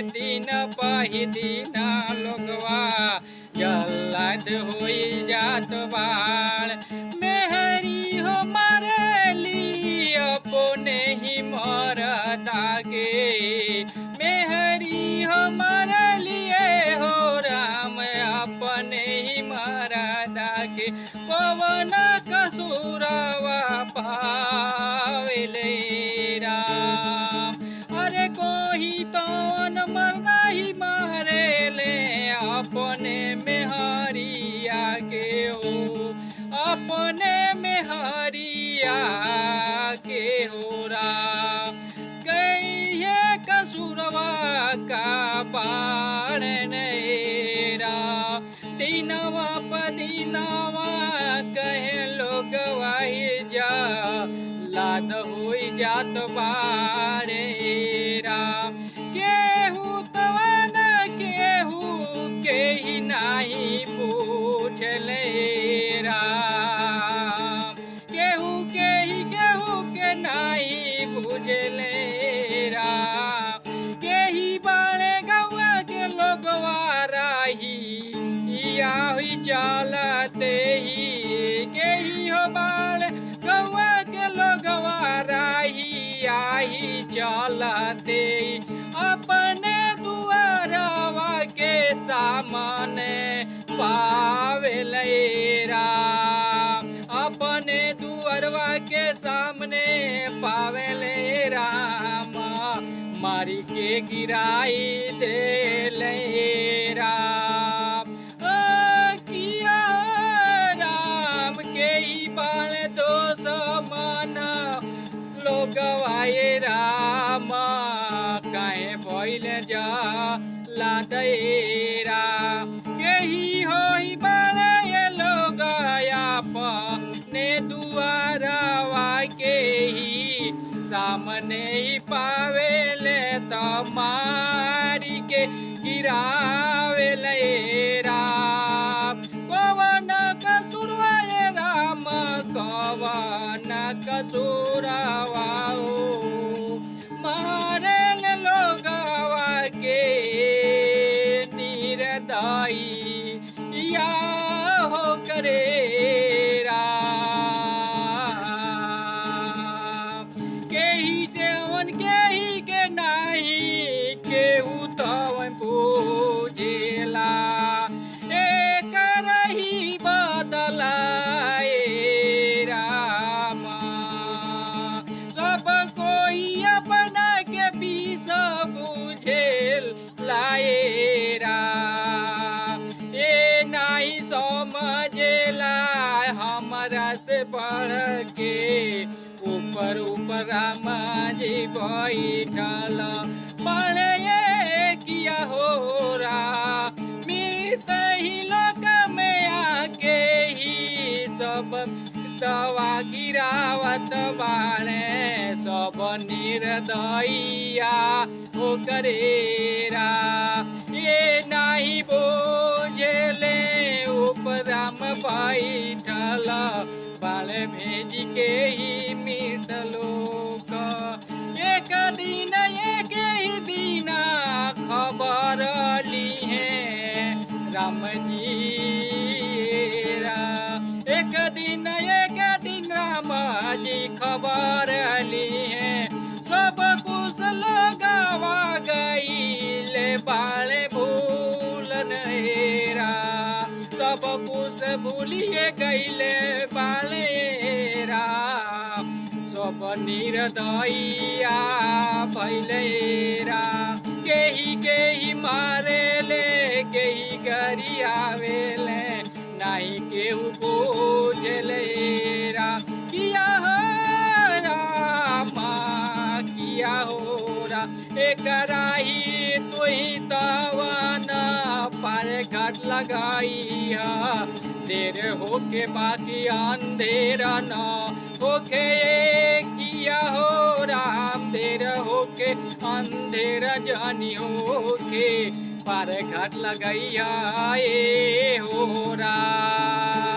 दिन पही दिन लोगवा जल्लाद होई जात बाड़। मेहरी हो मारेली अपने ही मरदा के, मेहरी हो मारलिए हो राम अपने ही मरदा के। पवन कसूरवा पावेले राम, अरे कोही तवन मरना ही मारे ले अपने मेहरिया के हो, अपने मेहरिया के हो राम। गई है कसूरवा का बाण नेरा, दीनवा पदीनवा कहे लोग वाही जा लाद हुई जात बारे राम। केहू तवन केहू के ही नाही पूछले राम, केहू के नाही पूछले राम। केही बाले गवा के लोगवा राही या हुई चलते ही, केही हो बाले गवा के लोगवा राही आई चलते अपने दुआरवा के सामने पावेले राम, अपने दुआरवा के सामने पावेले राम। मारी के गिराई दे ले राम, किया राम के ही बाल दोष मन लोगवाए राम। काहे भइले जा लादे राम, केही होई बाले ये लोग अपने दुआरवा के ही सामने ही पावेले मारी के गिरावेले राम। कवन कसूरवा ये राम, कवन कसूरवा मारे लोगवा के निर्दयी या हो करे केही के नाही केहू तवन पूजेला। एक रही बदलाए राम, सब कोई अपना के बीच बुझेल लाए राम। ए नाही समझेला हमरा से बढ़ के ऊपर ऊपर राम जी बैठल बड़े किया हो रा। मृत ही लोक में आके ही सब दवा गिरावत बाणे, सब निर्दयिया हो करेरा। ये नाही बोझले उपराम बैठल बाले भेज के ही मृत लोक। एक दिन एक ही दिन खबर ली है राम जी एक दिन राम जी खबर ली है। सब कुछ लगावा गईले बाले भूल नेरा, सब कुछ भूलिए गईले बाले राम। सब निर्दयिया भैले राम, केही मारे ले केही गरियावेले नहीं केहू पूछले राम। किया हो रामा किया हो राम, एक राही तुही तवन पार घाट लगाई है। देर होके बाकी अंधेरा न होके किया हो राम, देर होके अंधेरा जानी होके पार घाट लगाइया ए हो राम।